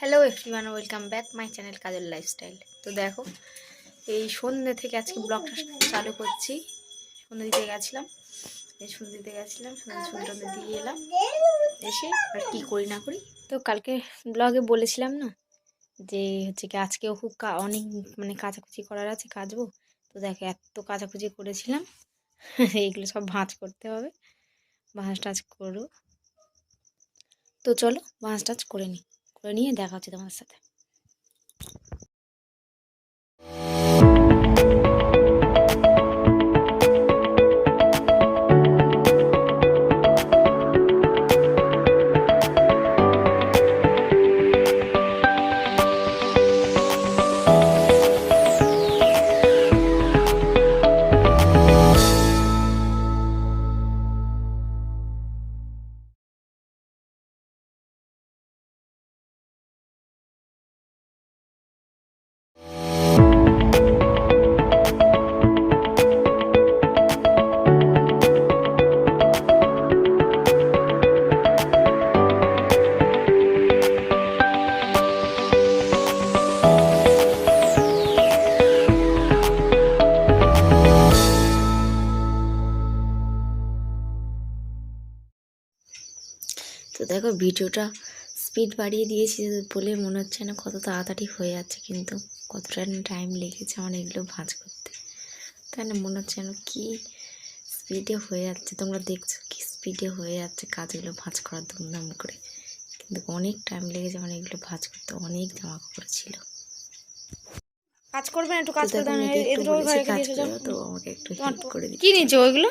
Hello everyone, welcome back my channel Kajal lifestyle. তো দেখো, এই সন্ধ্যে থেকে আজকে ব্লগটা চালু করছি। সন্ধ্যে দিতে গেছিলাম, সন্ধ্যে দিয়ে এলাম, এসে আর কি করি না করি। তো কালকে ব্লগে বলেছিলাম না যে হচ্ছে কি আজকেও খুব অনেক মানে কাচাকুচি করার আছে, কাচবো। তো দেখো এত কাচাকুচি করেছিলাম, এইগুলো সব ভাঁজ করতে হবে, ভাঁজ টাজ করবো। তো চলো ভাঁজ টাজ করে নিয়ে দেখা হচ্ছে তোমাদের সাথে। তো দেখো ভিডিওটা স্পিড বাড়িয়ে দিয়েছি বলে মনে হচ্ছে না কত তাড়াতাড়ি হয়ে যাচ্ছে, কিন্তু কতটা টাইম লেগেছে আমার এগুলো ভাঁজ করতে। তাই না, মনে হচ্ছে যেন কি স্পিডে হয়ে যাচ্ছে। তোমরা দেখছো কি স্পিডে হয়ে যাচ্ছে কাজগুলো ভাঁজ করার ধুমধাম করে, কিন্তু অনেক টাইম লেগেছে আমার এগুলো ভাঁজ করতে। অনেক জামা কাপড় ছিল। কাজ করবে না, একটু কাজ করে দাও। তো আমাকে একটু হেল্প করে দিই। কি নিয়েছো ওইগুলো?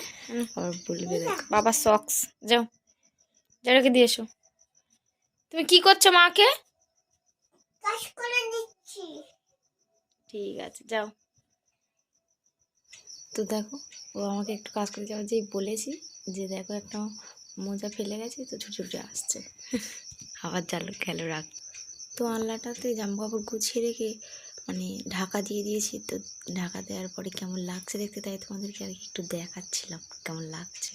আবার বলবে দেখো বাবা সক্স, যাও যাকে দিয়ে এসো। তুমি কি করছো? মাকে কাজ করে দিচ্ছি। ঠিক আছে, যাও। তো দেখো ও আমাকে একটু কাজ করে যাওয়ার যেই বলেছি যে দেখো একটা মোজা ফেলে গেছে, তো ছুটে আসছে আবার জালো খেলো রাখ। তো আনলাটাতে জামা কাপড় গুছিয়ে রেখে মানে ঢাকা দিয়ে দিয়েছি। তো ঢাকা দেওয়ার পরে কেমন লাগছে দেখতে, তাই তোমাদেরকে আর কি একটু দেখাচ্ছিলাম কেমন লাগছে।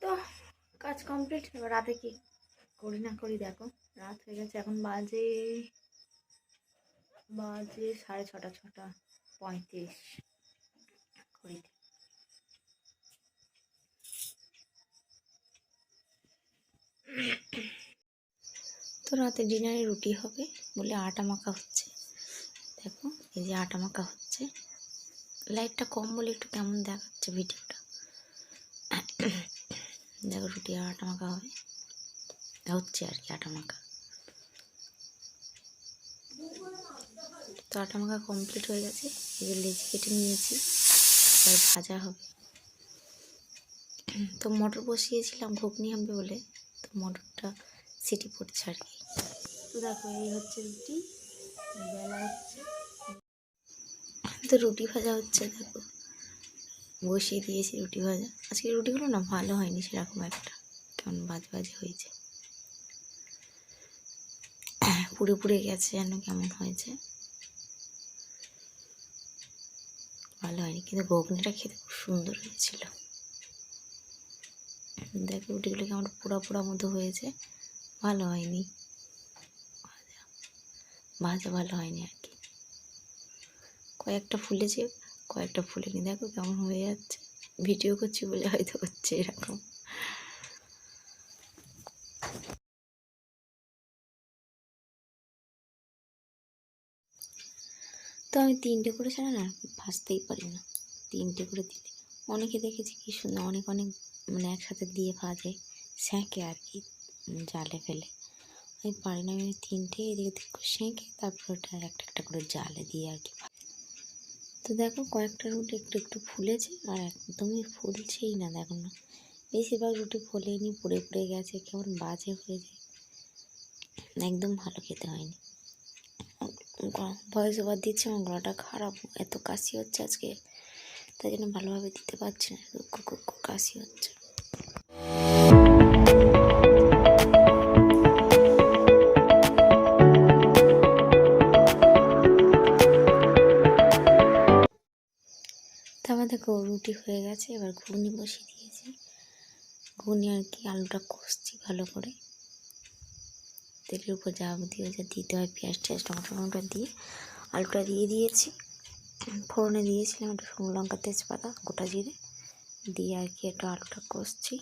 তো কাজ কমপ্লিট। এবার রাতে কি করি না করি দেখো, রাত হয়ে গেছে, এখন বাজে 6:30 করি। তো রাতে ডিনারে রুটি হবে বলে আটা মাখা হচ্ছে। দেখো এই যে আটা মাখা হচ্ছে, লাইটটা কম বলে একটু কেমন দেখাচ্ছে ভিডিওটা। দেখো রুটি আর আটা মাখা হচ্ছে আর কি, আটা মাখা। তো আটা মাখা কমপ্লিট হয়ে গেছে, এই যে লেচি কেটে নিয়েছি, এবার ভাজা হবে। তো মটর বসিয়েছিলাম ঘুগনি হবে বলে, তো মটরটা সিটি পড়ছে আর কি। তো দেখো এই হচ্ছে রুটি, বেলা হচ্ছে, তো রুটি ভাজা হচ্ছে। দেখো বসিয়ে দিয়েছি রুটি ভাজা। আজকে রুটিগুলো না ভালো হয়নি সেরকম, একটা কেমন বাজে হয়েছে, পুড়ে গেছে যেন কেমন হয়েছে, ভালো হয়নি। কিন্তু ঘুগনিটা খেতে খুব সুন্দর হয়েছিল। দেখো রুটিগুলো কেমন পোড়া মতো হয়েছে, ভালো হয়নি ভাজা ভালো হয়নি আর কি। কয়েকটা ফুলেছে, কয়েকটা ফুলেনি। দেখো কেমন হয়ে যাচ্ছে, ভিডিও করছি বলে হয়তো হচ্ছে এরকম। তো আমি 3টে করে ছাড়া না ভাজতেই পারি না, 3টে করে দিলে। অনেকে দেখেছি কি সুন্দর অনেক মানে একসাথে দিয়ে ভাজে, সেঁকে আর কি, জালে ফেলে। আমি পারি না, আমি 3টে এদিকে করে সেঁকে তারপর ওটা একটা করে জালে দিয়ে আর কি। তো দেখো কয়েকটা রুটি একটু ফুলেছে, আর একদমই ফুলছেই না। দেখো না, বেশিরভাগ রুটি ফোলেনি, পুড়ে গেছে, কেমন বাজে হয়েছে, একদম ভালো খেতে হয়নি। ভয়েস ওভার দিচ্ছে, আমার গলাটা খারাপ, এত কাশি হচ্ছে আজকে, তাই জন্য ভালোভাবে দিতে পারছি না, কাশি হচ্ছে। আমার দেখো রুটি হয়ে গেছে, এবার ঘুগনি বসিয়ে দিয়েছি। ঘুগনি আর কি আলুটা কষছি ভালো করে, তেলের উপর যাবতীয় যা দিতে হয় পেঁয়াজ টেয়াজ টমেটো দিয়ে আলুটা দিয়ে দিয়েছি। ফোড়নে দিয়েছিলাম একটু শুকনো লঙ্কা তেজপাতা গোটা জিরে দিয়ে আর কি একটু আলুটা কষছি।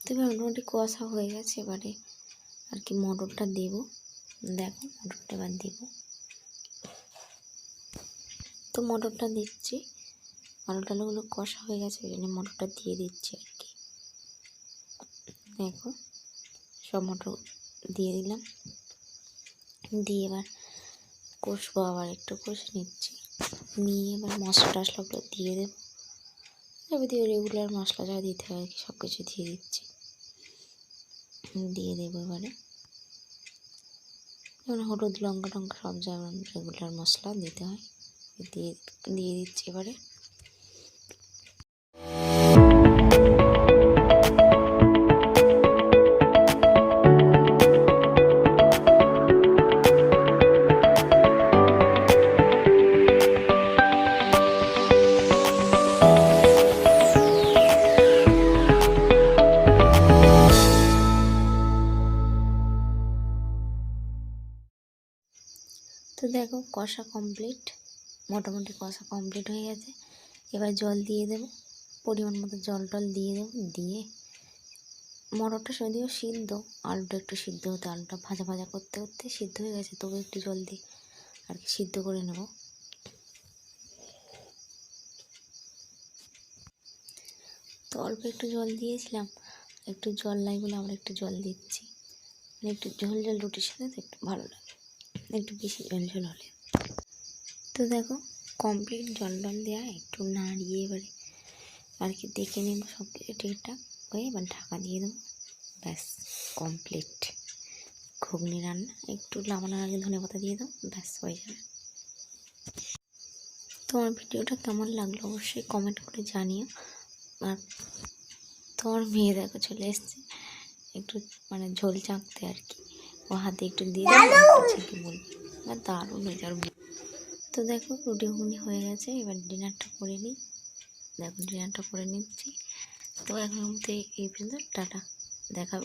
তবে মোটামুটি কষা হয়ে গেছে, এবারে আর কি মটরটা দেবো। দেখো মটরটা এবার দেবো, তো মটরটা দিচ্ছি। আলু টালুগুলো কষা হয়ে গেছে, ওই জন্য মটরটা দিয়ে দিচ্ছি আর কি। দেখো সব মটর দিয়ে দিলাম, দিয়ে এবার কষবো, আবার একটু কষে নিচ্ছি। নিয়ে এবার মশলা টশলাগুলো দিয়ে দেবো, দিয়ে রেগুলার মশলা যা দিতে হয় আর কি সব কিছু দিয়ে দিচ্ছি। দিয়ে দেবো এবারে যেমন হলুদ লঙ্কা টঙ্কা সব যেমন রেগুলার মশলা দিতে হয় দিয়ে দিচ্ছি এবারে। তো দেখো কষা কমপ্লিট, মোটামুটি কষা কমপ্লিট হয়ে গেছে। এবার জল দিয়ে দেবো, পরিমাণ মতো জল টল দিয়ে দেবো। দিয়ে মটরটা যদিও সিদ্ধ, আলুটা একটু সিদ্ধ হতে, আলুটা ভাজা ভাজা করতে করতে সিদ্ধ হয়ে গেছে, তবু একটু জল দিয়ে আর কি সিদ্ধ করে নেব। তো অল্প একটু জল দিয়েছিলাম, একটু জল লাগে বলে আবার একটু জল দিচ্ছি, মানে একটু ঝোল ঝোল রুটির সাথে তো একটু ভালো লাগে, একটু বেশি ঝোল ঝোল হলে। তো দেখো কমপ্লিট জল টল দেওয়া, একটু নাড়িয়ে এবারে আর কি দেখে নেব সব কিছু ঠিকঠাক হয়ে, এবার ঢাকা দিয়ে দেবো। ব্যাস কমপ্লিট ঘুগনি রান্না। একটু নামানোর আগে ধনেপাতা দিয়ে দাও, ব্যাস হয়ে যাবে। তোমার ভিডিওটা কেমন লাগলো অবশ্যই কমেন্ট করে জানিও। আর তোমার মেয়ে দেখো চলে এসছে একটু মানে ঝোল চাঁকতে আর কি, ও হাতে একটু দিয়ে ছেঁকে বলবে বা দারুণ হয়েছে। আর তো দেখো রুটি ঘুগনি হয়ে গেছে, এবার ডিনারটা করে নিই। দেখো ডিনারটা করে নিচ্ছি। তো এখন এই পর্যন্ত টাটা, দেখা